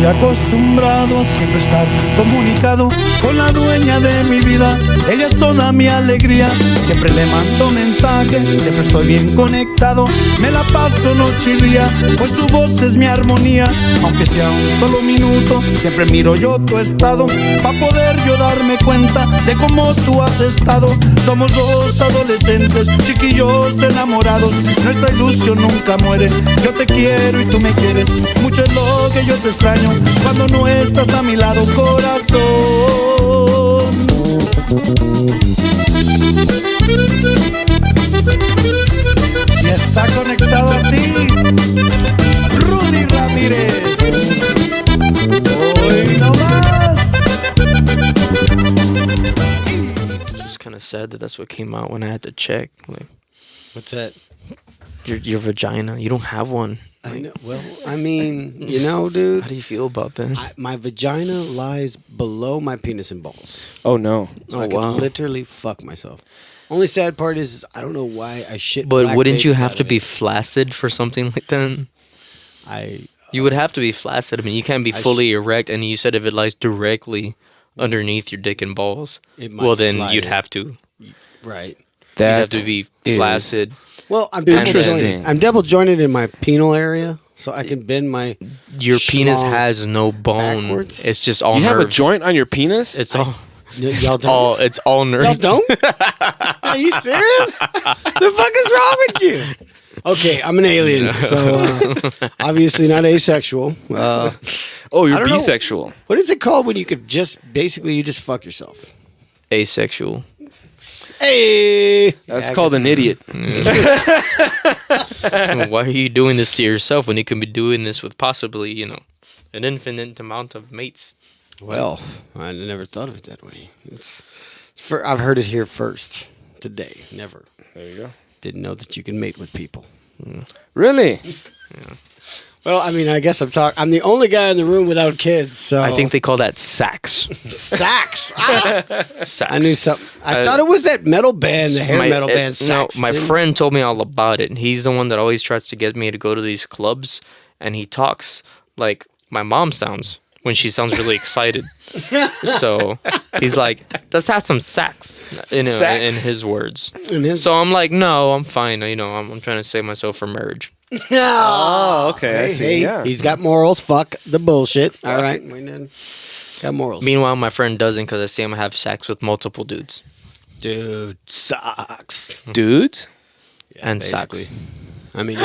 acostumbrado a siempre estar comunicado con la dueña de mi vida. Ella es toda mi alegría. Siempre le mando mensaje, siempre estoy bien conectado. Me la paso noche y día, pues su voz es mi armonía. Aunque sea un solo minuto, siempre miro yo tu estado, pa' poder yo darme cuenta de cómo tú has estado. Somos dos adolescentes, chiquillos enamorados. Nuestra ilusión nunca muere. Yo te quiero y tú me quieres. Mucho es lo que yo te extraño cuando no estás a mi lado, corazón. Y está conectado a ti Rudy Ramírez. Hoy no más. It's just kind of sad that that's what came out when I had to check. Like, What's that? your vagina. You don't have one. I know. Well, I mean, you know, dude. How do you feel about that? My vagina lies below my penis and balls. Oh no! So I can literally fuck myself. Only sad part is I don't know why I shit. But black wouldn't you babies have out to of be it. flaccid for something like that? You would have to be flaccid. I mean, you can't be fully erect. And you said if it lies directly underneath your dick and balls, well, then you'd have to. Right. You'd have to be flaccid. Well, I'm Interesting. I'm double jointed in my penile area, so I can bend my. Your penis has no bone. Backwards? It's just all You nerves. have a joint on your penis? It's all. Y'all don't. It's all nerves. Y'all don't? Are you serious? The fuck is wrong with you? Okay, I'm an alien, so obviously not asexual. Oh, I you're don't know. bisexual. What is it called when you could just basically fuck yourself? Asexual. Hey, That's called an idiot. Why are you doing this to yourself when you can be doing this with possibly, an infinite amount of mates? Well, I never thought of it that way. I've heard it here first today. Never. There you go. Didn't know that you can mate with people. Really? Yeah. Well, I mean, I guess I'm the only guy in the room without kids, so I think they call that sax. Sax. Sax. I knew something. I thought it was that metal band, the hair metal band. Sax. No, my friend told me all about it. He's the one that always tries to get me to go to these clubs, and he talks like my mom sounds when she sounds really excited. So he's like, "Let's have some sax," in his words. So I'm like, "No, I'm fine. I'm trying to save myself for marriage." Oh, okay. I see. Hey, Yeah. he's got morals. Fuck the bullshit. All right. Got morals. Meanwhile, my friend doesn't because I see him have sex with multiple dudes. Dude, sucks. Dudes? And basically. sex. I mean,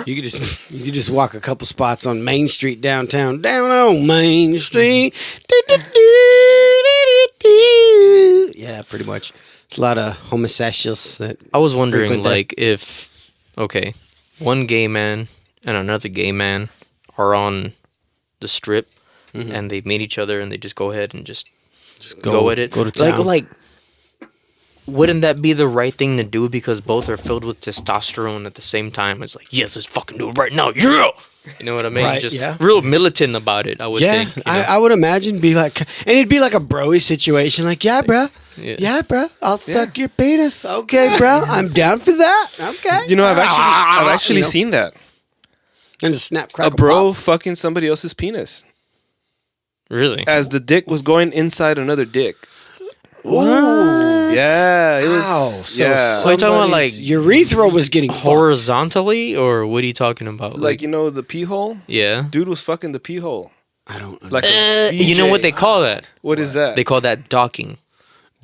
you could just walk a couple spots on Main Street downtown. Down on Main Street. Yeah, pretty much. It's a lot of homosexuals that I was wondering, frequent that. like, if, one gay man and another gay man are on the strip and they meet each other and they just go ahead and just go at it. Go to town. Like, wouldn't that be the right thing to do because both are filled with testosterone at the same time? It's like, yes, let's fucking do it right now. Yeah! You know what I mean? Right, just yeah. real militant about it, I would think. I would imagine be like, and it'd be like a broy situation. Like, yeah, bro. Yeah, bro. I'll suck your penis. Okay, bro. I'm down for that. Okay. You know, I've actually seen that. And a snap, crack, A bro pop. fucking somebody else's penis. Really? As the dick was going inside another dick. Ooh. Yeah. It was, Wow. So yeah. So you're talking about, like, urethra was getting horizontally, or what are you talking about? Like, the pee hole? Yeah. Dude was fucking the pee hole. I don't know. Like a You know what they call that? What is that? They call that docking.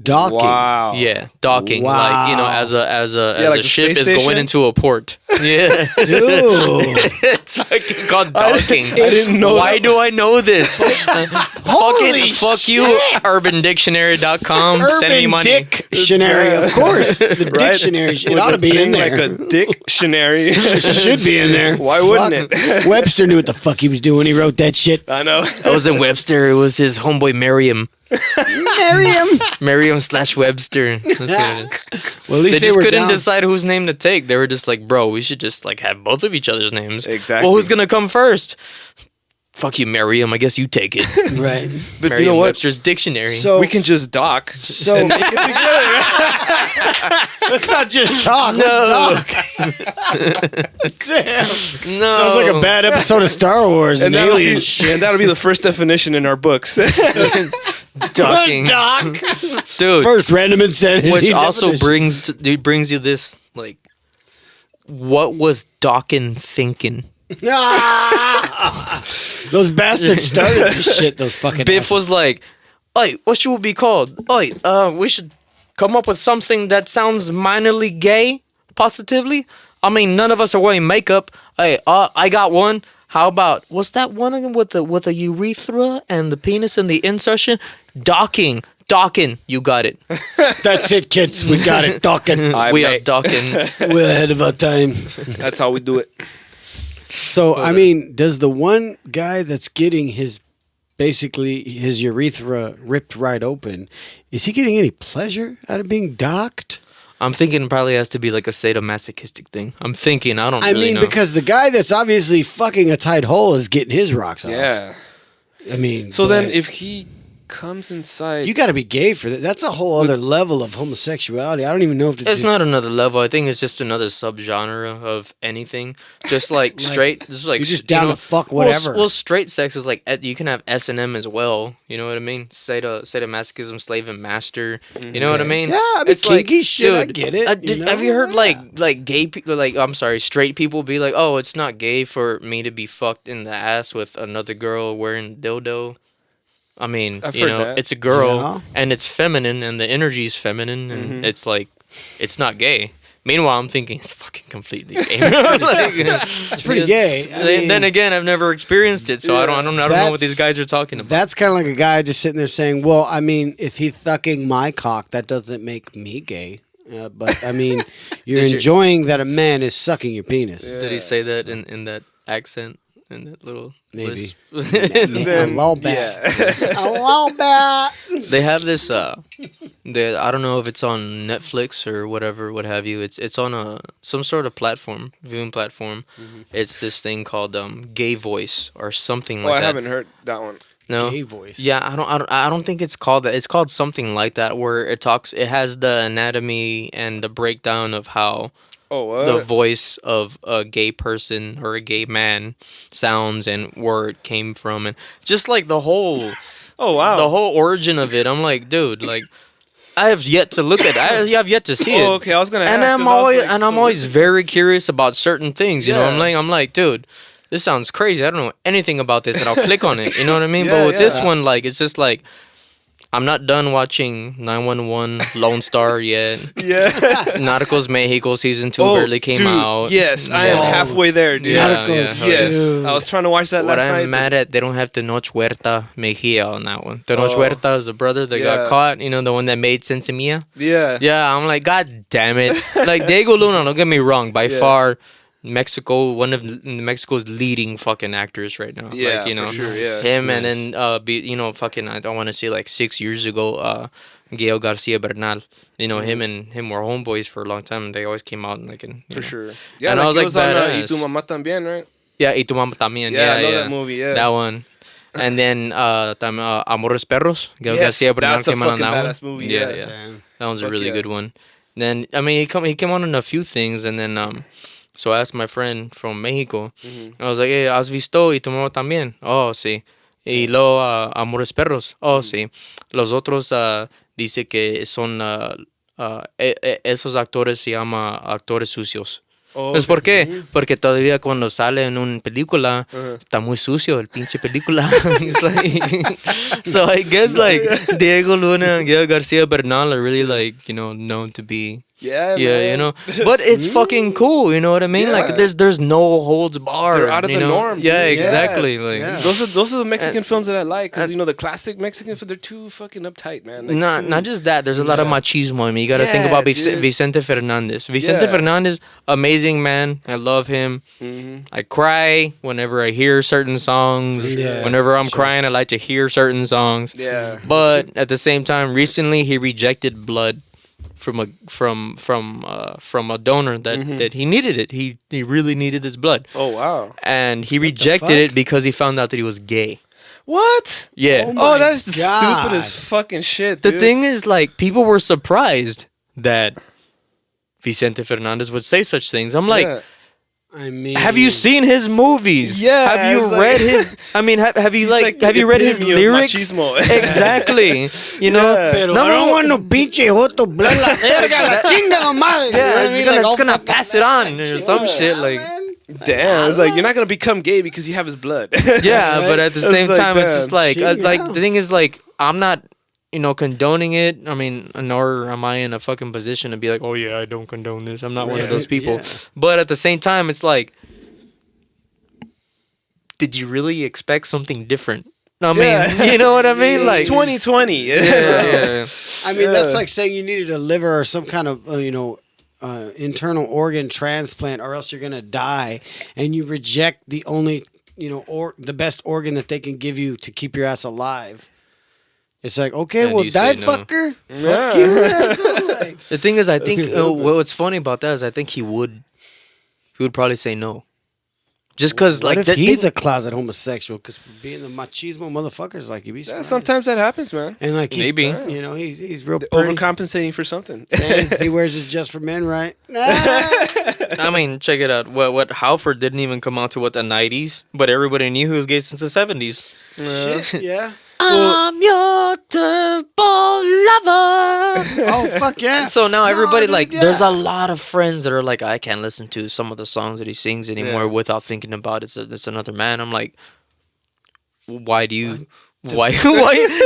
Docking. Wow. Yeah, docking. Wow. Like, as a like the ship space is going station? into a port. Yeah. Dude. It's fucking called docking. I didn't know Why that. do I know this? Holy fuck you, UrbanDictionary.com. Send me money. Dictionary, of course. The Right? dictionary. It With ought a to be in thing there. Like a dictionary. It should be in there. Why wouldn't it? Webster knew what the fuck he was doing. He wrote that shit. I know. That wasn't Webster. It was his homeboy Merriam. Merriam/Webster. That's what it is. Well, at least They just were couldn't down. decide whose name to take. They were just like, bro, we should just like have both of each other's names. Exactly. Well, who's gonna come first? fuck you, Merriam. I guess you take it. Right. But you know what? Merriam-Webster's dictionary. So We can just dock. So let's not just talk. Let's talk. Damn. no. Sounds like a bad episode of Star Wars and that'll alien be, shit. and that'll be the first definition in our books. Ducking. Doc. Dude. First random insanity. Which also definition. brings you this, like, what was Dawkins thinking? Those bastards started this shit. Those fucking Biff assholes. was like, "Oi, what should we be called? Oi, we should come up with something that sounds minorly gay, positively. I mean, none of us are wearing makeup. Hey, I got one. How about what's that one again with the urethra and the penis and the insertion? Docking. You got it. That's it, kids. We got it. Talking. We are docking. We're ahead of our time. That's how we do it. So, I mean, does the one guy that's getting his urethra ripped right open, is he getting any pleasure out of being docked? I'm thinking it probably has to be like a sadomasochistic thing. I don't really know. Because the guy that's obviously fucking a tight hole is getting his rocks off. Yeah. I mean, So then but if he comes inside... you got to be gay for that. That's a whole other level of homosexuality. I don't even know if It's not another level. I think it's just another subgenre of anything. Just like straight, just like you're just down to fuck whatever. Well, straight sex is like you can have S&M as well. You know what I mean? Sadomasochism, slave and master. You know what I mean? Yeah, I mean, kinky shit, I get it, Have you heard like gay people? Like I'm sorry, straight people be like, oh, it's not gay for me to be fucked in the ass with another girl wearing dildo. I mean, I've heard that. it's a girl Yeah. and it's feminine and the energy is feminine and it's like, it's not gay. Meanwhile, I'm thinking it's fucking completely gay. It's pretty gay. I mean, then again, I've never experienced it, so I don't know what these guys are talking about. That's kind of like a guy just sitting there saying, well, I mean, if he's sucking my cock, that doesn't make me gay. But, I mean, you're enjoying that a man is sucking your penis. Did he say that in that accent? In that little Maybe. lisp? A little bit. A little bit. They have this. I don't know if it's on Netflix or whatever, what have you. It's on some sort of platform, viewing platform. It's this thing called Gay Voice or something like that. I haven't heard that one. No. Gay Voice. Yeah, I don't think it's called that. It's called something like that, where it has the anatomy and the breakdown of how the voice of a gay person or a gay man sounds and where it came from, and just like the whole the whole origin of it. I'm like, dude, like I have yet to look at it. I have yet to see it. Okay, I was gonna and ask. I'm always very curious about certain things. You know, I'm like, dude, this sounds crazy. I don't know anything about this, and I'll click on it. You know what I mean? But with this one, like, it's just like, I'm not done watching 911 Lone Star yet. Yeah. Narcos Mexico season 2 barely came out. Yes, I am halfway there, dude. Yeah, Narcos, Yes, dude. I was trying to watch that What last night. I'm mad at, they don't have Tenoch Huerta Mejia on that one. Tenoch Huerta is the brother that got caught, you know, the one that made Sensimilla. Yeah. Yeah, I'm like, God damn it. Like, Diego Luna, don't get me wrong, by far, Mexico, one of Mexico's leading fucking actors right now. Yeah, like, you know, for sure, yeah. him and then, you know, fucking, I don't want to say like 6 years ago, Gael Garcia Bernal. You know, him and him were homeboys for a long time, and they always came out and like, you know. For sure. Yeah, And I was like, on Y badass. Tu Mamá También, right? Yeah, Y Tu Mamá También. Yeah, I know that movie, yeah. That one. And then Amores Perros. Gael Garcia Bernal that's a came out on fucking that badass one. movie, Yeah, yeah. yeah. Damn. That one's a Fuck really yeah. good one. Then, I mean, he came on in a few things, and then, so I asked my friend from Mexico. I was like, hey, ¿has visto Y Tu Mamá También? Oh, sí. Y luego Amores Perros. Oh, sí. Los otros dice que son, esos actores se llama actores sucios. Oh, Pues, ¿por qué? Porque todavía cuando sale en una película está muy sucio el pinche película. It's like, so I guess like Diego Luna and Gael Garcia Bernal are really like, you know, known to be. Yeah, Yeah, man. you know, but it's fucking cool. You know what I mean? Yeah. Like there's no holds barred. They're out of you the know? norm, Yeah, dude. exactly. Yeah. Like. Yeah. Those are the Mexican films that I like, because, you know, the classic Mexican films, they're too fucking uptight, man. Like, Not just that. There's a lot of machismo. I mean, you got to think Yeah, about dude. Vicente Fernandez. Vicente Yeah. Fernandez, amazing man. I love him. I cry whenever I hear certain songs. Yeah, Whenever I'm crying, I like to hear certain songs. Yeah. But at the same time, recently he rejected blood from a donor that he needed it. He really needed this blood. Oh wow. And he rejected it because he found out that he was gay. What? Yeah. Oh that is the God. stupidest fucking shit. The dude. thing is, like, people were surprised that Vicente Fernandez would say such things. I'm like, Yeah. I mean, have you seen his movies? Yeah, Have you it's like- read his? I mean, have you He's like have the you read his epitome of lyrics? machismo. Exactly. You know. Yeah. Pero No, I don't no. want no pinche joto blood la verga la chinga madre. Yeah, it's gonna fuck pass it on or some shit like. Damn, it's like you're not gonna become gay because you have his blood. Yeah, but at the It's same like, time, it's damn, just like shit, like yeah. the thing is like I'm not condoning it. I mean, nor am I in a fucking position to be like, oh yeah, I don't condone this. I'm not one of those people. Yeah. But at the same time, it's like, did you really expect something different? I mean, Yeah. you know what I mean? Like, It's 2020. yeah. I mean, that's like saying you needed a liver or some kind of, internal organ transplant, or else you're gonna die, and you reject the only, or the best organ that they can give you to keep your ass alive. It's like, okay, And well, you die, say no. fucker. Yeah. Fuck you, asshole. Like, The thing is, I think stupid. what's funny about that is I think he would probably say no, just because what like if he's a closet homosexual? Because being the machismo motherfuckers, like you'd be Yeah, surprised. sometimes that happens, man. And like he's, Maybe. he's real pretty. Overcompensating for something. And he wears his just for men, right? I mean, check it out. What Halford didn't even come out to the 90s, but everybody knew he was gay since the 70s. Shit, yeah. I'm your turbo lover. Oh fuck yeah! So now No, everybody dude, like, yeah. there's a lot of friends that are like, I can't listen to some of the songs that he sings anymore Yeah. without thinking about it's another man. I'm like, why do you? Why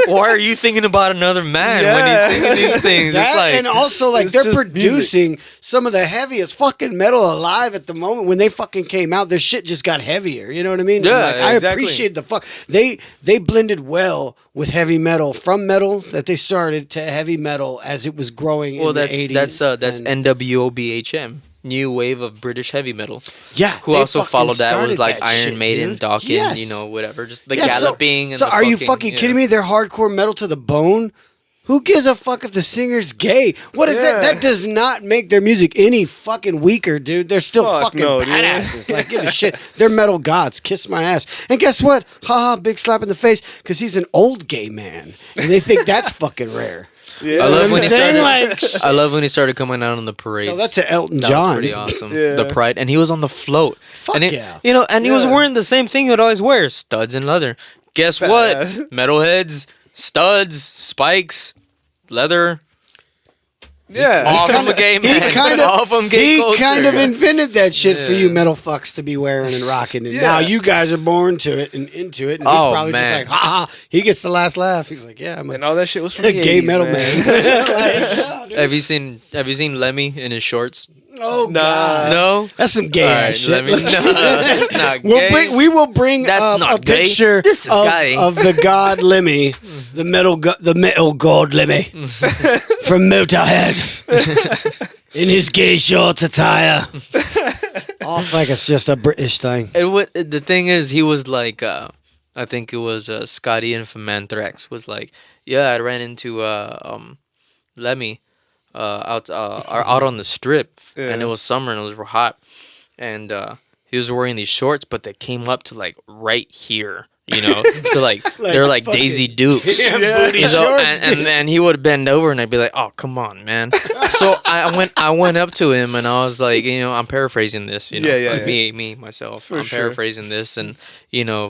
are you thinking about another man when he's singing these things? That, It's like, and also like it's they're just producing some of the heaviest fucking metal alive at the moment. When they fucking came out, their shit just got heavier. You know what I mean? And, Yeah, like, I exactly. appreciate the fuck. They blended well with heavy metal, from metal that they started to heavy metal as it was growing in the 80s. that's And- NWOBHM, new wave of British heavy metal. yeah. Who they also fucking followed that was started like that Iron shit, Maiden, dude. Dawkins, Yes. whatever, just the Yeah, galloping. So, and are you fucking, fucking kidding me? They're hardcore metal to the bone. Who gives a fuck if the singer's gay? What is that? Yeah. That does not make their music any fucking weaker, dude. They're still Fuck fucking no, dude. badasses. Like, give a shit. They're metal gods. Kiss my ass. And guess what? Haha, big slap in the face, because he's an old gay man. And they think that's fucking rare. Yeah. I love when he saying? started. I love when he started coming out on the parade. So that's an Elton That John. was pretty awesome. Yeah. The Pride, and he was on the float. Fuck and yeah. And he was Yeah. wearing the same thing he'd always wear: studs and leather. Guess what? Badass. Metalheads, studs, spikes, leather. Yeah. All from a gay man. He kind of, all from gay he culture. kind of invented that shit for Yeah. you metal fucks to be wearing and rocking. And Yeah. now you guys are born to it and into it. And he's Oh, probably just man. like, ha ha. He gets the last laugh. He's like, yeah, I'm And all that shit was from a the gay 80s, metal man. Like, Have you seen Lemmy in his shorts? oh, Nah. God. No. That's some gay All ass right, shit. Lemmy. No, that's not We'll gay. we will bring That's up not a gay. picture This is gay. of the god Lemmy, the metal god Lemmy from Motorhead in his gay shorts attire. Oh, like it's just a British thing. The thing is, he was like, I think it was Scotty and from Anthrax was like, yeah, I ran into Lemmy out on the strip, and it was summer and it was real hot, and he was wearing these shorts, but they came up to like right here. To like they're like fucking Daisy Dukes. booty shorts, dude. And he would bend over and I'd be like, "Oh, come on, man." So I went up to him and I was like, I'm paraphrasing this, Yeah. me myself. I'm sure. paraphrasing this, and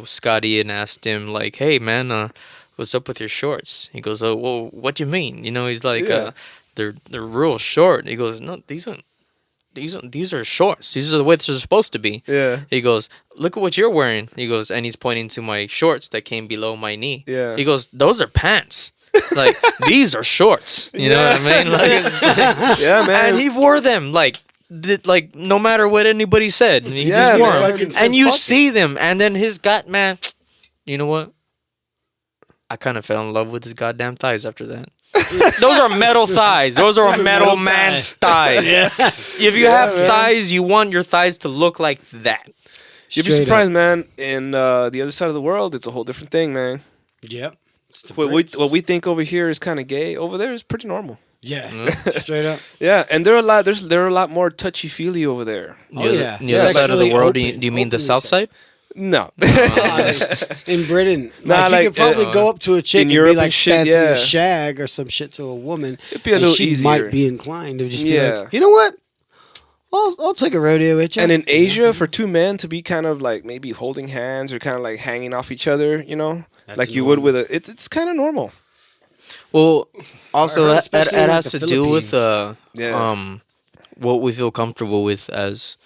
Scotty and asked him like, "Hey, man, what's up with your shorts?" He goes, "Oh, well, what do you mean?" He's like, Yeah. "They're real short." He goes, "No, these are shorts. These are the way they're supposed to be." Yeah. He goes, "Look at what you're wearing." He goes, and he's pointing to my shorts that came below my knee. Yeah. He goes, "Those are pants. Like, these are shorts." You know what I mean? Like, it's like, Yeah, man. and he wore them like no matter what anybody said. He Yeah, just wore man. them. Fucking said, And you "Fuck it." see them, and then man, you know what? I kind of fell in love with his goddamn thighs after that. Those are metal thighs. Those are metal man's thighs. If you have thighs, you want your thighs to look like that. You'd be Straight surprised, man. In the other side of the world, it's a whole different thing, man. Yep. What we think over here is kind of gay, over there is pretty normal. Yeah, straight up. Yeah, and they're a lot more touchy feely over there. Oh, yeah. The other side of the Sexually world. open- Do you mean the openly south sex- side? No. In Britain, Nah, you like, could probably go up to a chick in and Europe be like and shit, fancy yeah. a shag or some shit to a woman. It'd be a and little she easier. might be inclined to just be Yeah. like, you know what? I'll take a rodeo with you. And in Asia, for two men to be kind of like maybe holding hands or kind of like hanging off each other, you know, That's like you would normal. with it's kind of normal. Well, also heard that especially in, like, has the to do with Yeah. what we feel comfortable with as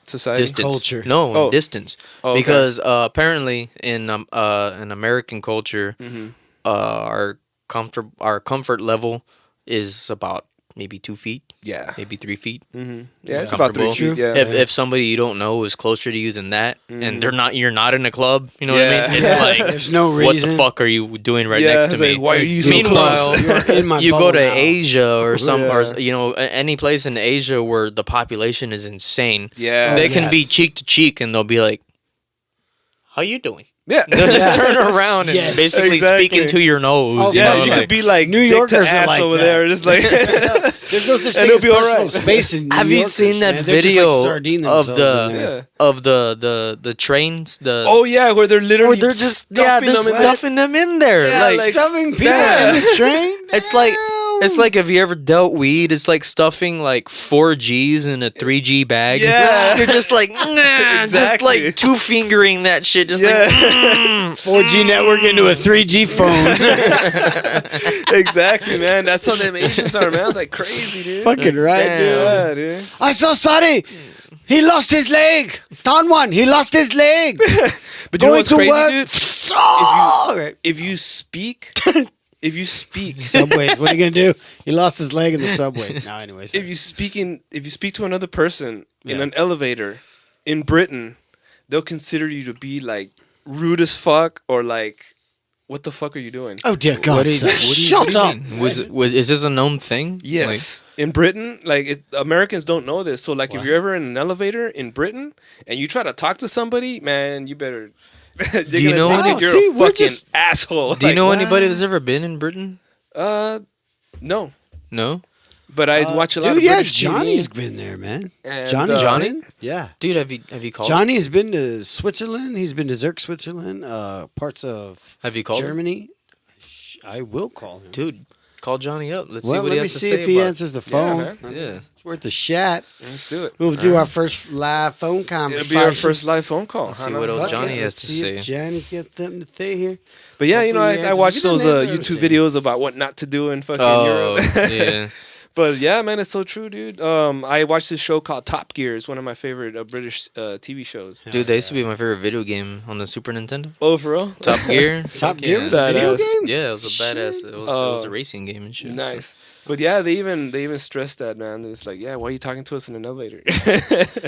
Society. distance. Culture. No, Oh. distance. Oh, okay. Because apparently in American culture, Mm-hmm. our comfort level is about maybe 2 feet, Yeah. maybe 3 feet. Mm-hmm. Yeah, it's about 3 Comfortable. feet. Yeah. If somebody you don't know is closer to you than that, and you're not in a club, you know what I Yeah. mean? It's like, There's no what reason. the fuck are you doing right Yeah, next to it's me? like, why are you so Meanwhile, close? You're in my you go bubble to now. Asia or Yeah. you know, any place in Asia where the population is insane. Yeah. They can be yes. cheek to cheek and they'll be like, "How you doing?" Yeah. They'll just turn around and Yes. basically Exactly. speak into your nose. Oh, Yeah, know, you like- could be like New dick to Yorkers are ass like over that. there, just like There's no such And thing it'll as be all personal right. space in New Have you Yorkers, seen that man. They're just video like sardine of themselves in there. Yeah. of the trains? Oh yeah, where they're literally Or they're just stuffing they're them in stuffing them in there. Yeah, like, like- Stuffing people Yeah. in the train? it's like if you ever dealt weed, it's like stuffing like 4 G's in a 3G bag. Yeah. You're just like, nah, just Exactly. like 2 fingering that shit, just Yeah. like 4G network into a 3G phone. Exactly, man. That's how them Asians are, man. It's like crazy, dude. Fucking right, Damn. dude. Yeah, dude. I'm so sorry. He lost his leg. Don Juan, he lost his leg. But you know what's crazy, dude? Oh, right. If you speak, Subways. What are you gonna do? He lost his leg in the subway. No, anyways. if you speak to another person in Yeah. an elevator in Britain, they'll consider you to be like rude as fuck or like, what the fuck are you doing? Oh dear God! sir. what Shut do you up. mean? Is this a known thing? Yes, in Britain, Americans don't know this. So like, if you're ever in an elevator in Britain and you try to talk to somebody, man, you better. Do you know think any- you're See, a we're fucking just- asshole? Do you Like, know what? anybody that's ever been in Britain? No, No, but I watch a lot Dude, of yeah, British TV. Johnny's been there, man. And, Johnny? been? Yeah. dude, have you called? Johnny has been to Switzerland. He's been to Zurich, Switzerland. Parts of Have you called him? Germany. I will call him. Dude, call Johnny up. Let's see Well, what let he me has to see say if he about- answers the Yeah, phone. man. Yeah. It's worth a shot. Let's do it. We'll do our first live phone It'll conversation. be our first live phone call. Let's huh, see no? what old Fuck Johnny it, has let's to see say. if Johnny's got something to say here. But yeah, you know, Hopefully he I answers. watch He those doesn't answer YouTube everything. videos about what not to do in fucking Oh, Europe. yeah. But yeah, man, it's so true, dude. I watched this show called Top Gear. It's one of my favorite British TV shows. Dude, that used to be my favorite video game on the Super Nintendo. Oh, for real? Top Gear. Top Fuck Gear yeah. was a video Badass. game? Yeah, it was a Shit. badass. It was a racing game and shit. Nice. But yeah, they even stressed that, man. It's like, yeah, why are you talking to us in an elevator?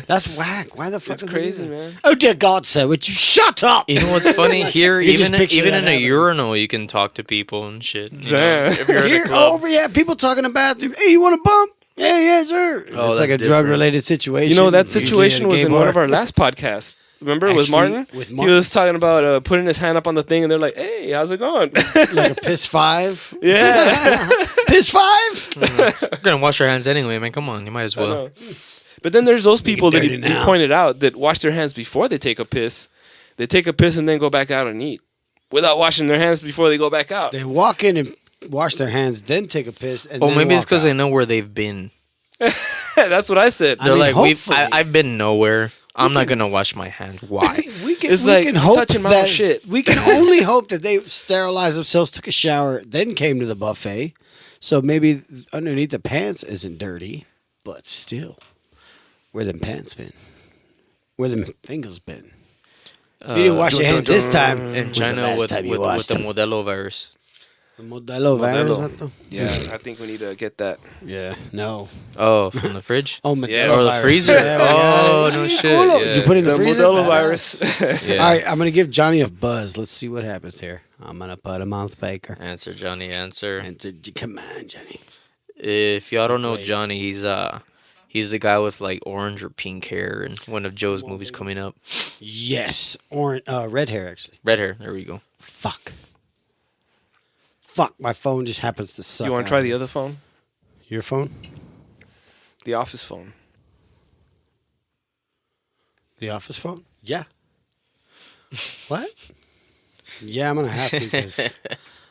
That's whack. Why the fuck? It's would they do crazy, that? man. Oh dear God, sir, would you shut up? You know what's funny? Here, You just even picture even that in a happening. urinal, you can talk to people and shit. You know, Damn. if you're in a Here, club. over, yeah, people talking in the bathroom. Hey, you want a bump? Yeah, yeah, sir. Oh, it's like that's a different. drug-related situation. You know, that Usually at situation a was gay in one bar. of our last podcasts. Remember, it was Actually, Martin? with He Martin. was talking about putting his hand up on the thing, and they're like, hey, how's it going? like a piss 5. Yeah. Piss 5? We're gonna wash our hands anyway, man. Come on, you might as I well. know. But then there's those people that dirty he now. pointed out that wash their hands before they take a piss. They take a piss and then go back out and eat without washing their hands before they go back out. They walk in and wash their hands, then take a piss, and Oh, then maybe it's walk because out. they know where they've been. That's what I said. I They're mean, like, hopefully. I've been nowhere. I'm not gonna wash my hands. Why? We can, It's we like can you're hope touching my that own shit. we can only hope that they sterilized themselves, took a shower, then came to the buffet. So maybe underneath the pants isn't dirty, but still, where them pants been? Where them fingers been? You didn't wash your hands this time. in When's the China last with time you the washed them? Modelo virus. The Modelo virus. Modelo. Vato? Yeah, I think we need to get that. Yeah. No. Oh, from the fridge. Oh, Modelo Yes. Or the virus. freezer. Yeah, we got Oh it. no shit. Hold on. Yeah. Did you put it in the, The freezer? Modelo Badass. virus. Yeah. All right, I'm gonna give Johnny a buzz. Let's see what happens here. I'm gonna put him on speaker. Answer, Johnny. Answer. And come on, Johnny. If y'all don't know Wait. Johnny, he's the guy with like orange or pink hair in one of Joe's movies coming up. Yes, orange, red hair actually. Red hair. There we go. Fuck. My phone just happens to suck. You want to try the other phone? Your phone? The office phone. The office phone? Yeah. What? Yeah, I'm gonna have to. 'Cause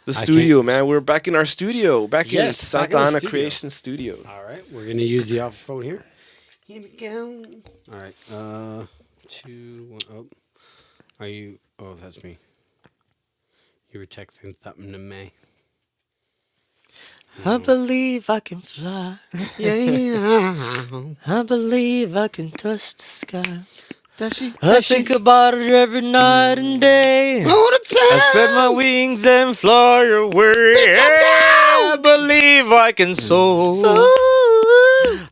The studio, man. We're back in our studio. Back in Yes, back in Santa the Ana studio. Creation Studio. all right, we're gonna use the office phone here. Here we go. All right. 2, 1. Oh, are you? Oh, that's me. You were texting something to me. I believe I can fly. Yeah. I believe I can touch the sky. Does she? I think about it every night and day. All the time. I spread my wings and fly away. I believe I can soar.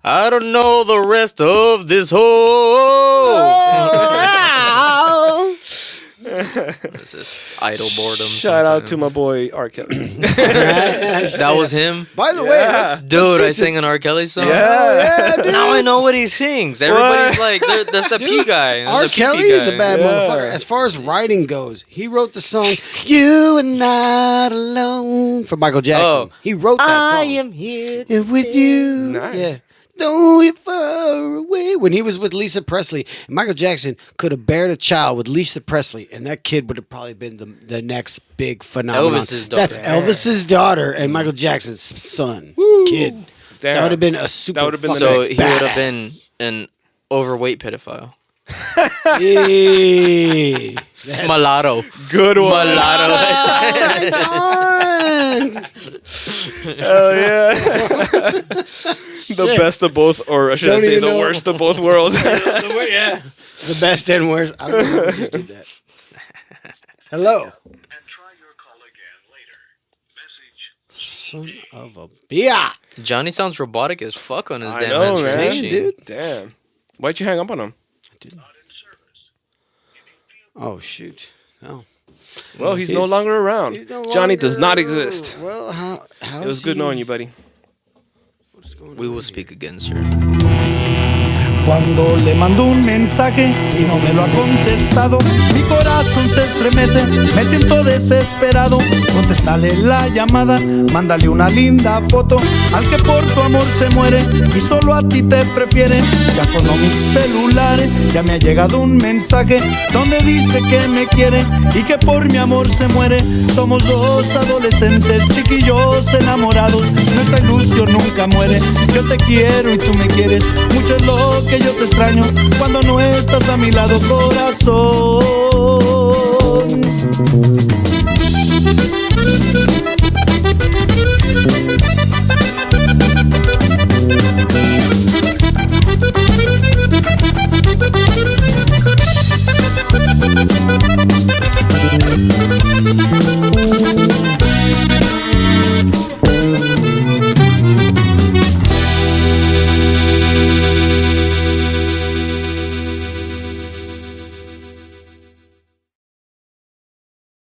I don't know the rest of this whole. This is idle boredom. Shout out to my boy R. Kelly. That was him. By the way, let's Dude, I face it. sang an R. Kelly song. Yeah, dude. Now I know what he sings. Everybody's like, that's the P guy. That's R. the pee-pee Kelly is a guy. bad motherfucker. As far as writing goes, he wrote the song "You Are Not Alone" for Michael Jackson. Oh. He wrote that song. I am here. With you. Nice. Yeah. Though you're far away. When he was with Lisa Presley, Michael Jackson could have bared a child with Lisa Presley, and that kid would have probably been the next big phenomenon. Elvis's daughter. That's Elvis's daughter and Michael Jackson's son, kid. Damn. That would have been a super. That would have been the So next he would have badass. been an overweight pedophile. Hey. Mulatto. Good one. Mulatto. Hell yeah. The best of both, or I should Don't say even the know. worst of both worlds. The best and worst. I don't know who just did that. Hello. And try your call again later. Message. Son of a bitch. Johnny sounds robotic as fuck on his I damn know, answering man. machine. Dude. Damn. Why'd you hang up on him? Oh, shoot. Oh. Well, he's no He's- longer around. He's no Johnny does not longer- exist. Well, how It was good knowing you, buddy. What's going We on will here? speak again, sir. Cuando le mando un mensaje y no me lo ha contestado, mi corazón se estremece, me siento desesperado. Contéstale la llamada, mándale una linda foto al que por tu amor se muere y solo a ti te prefiere. Ya sonó mi celular, ya me ha llegado un mensaje donde dice que me quiere y que por mi amor se muere. Somos dos adolescentes chiquillos enamorados, nuestra ilusión nunca muere. Yo te quiero y tú me quieres, mucho es lo que yo te extraño cuando no estás a mi lado, corazón.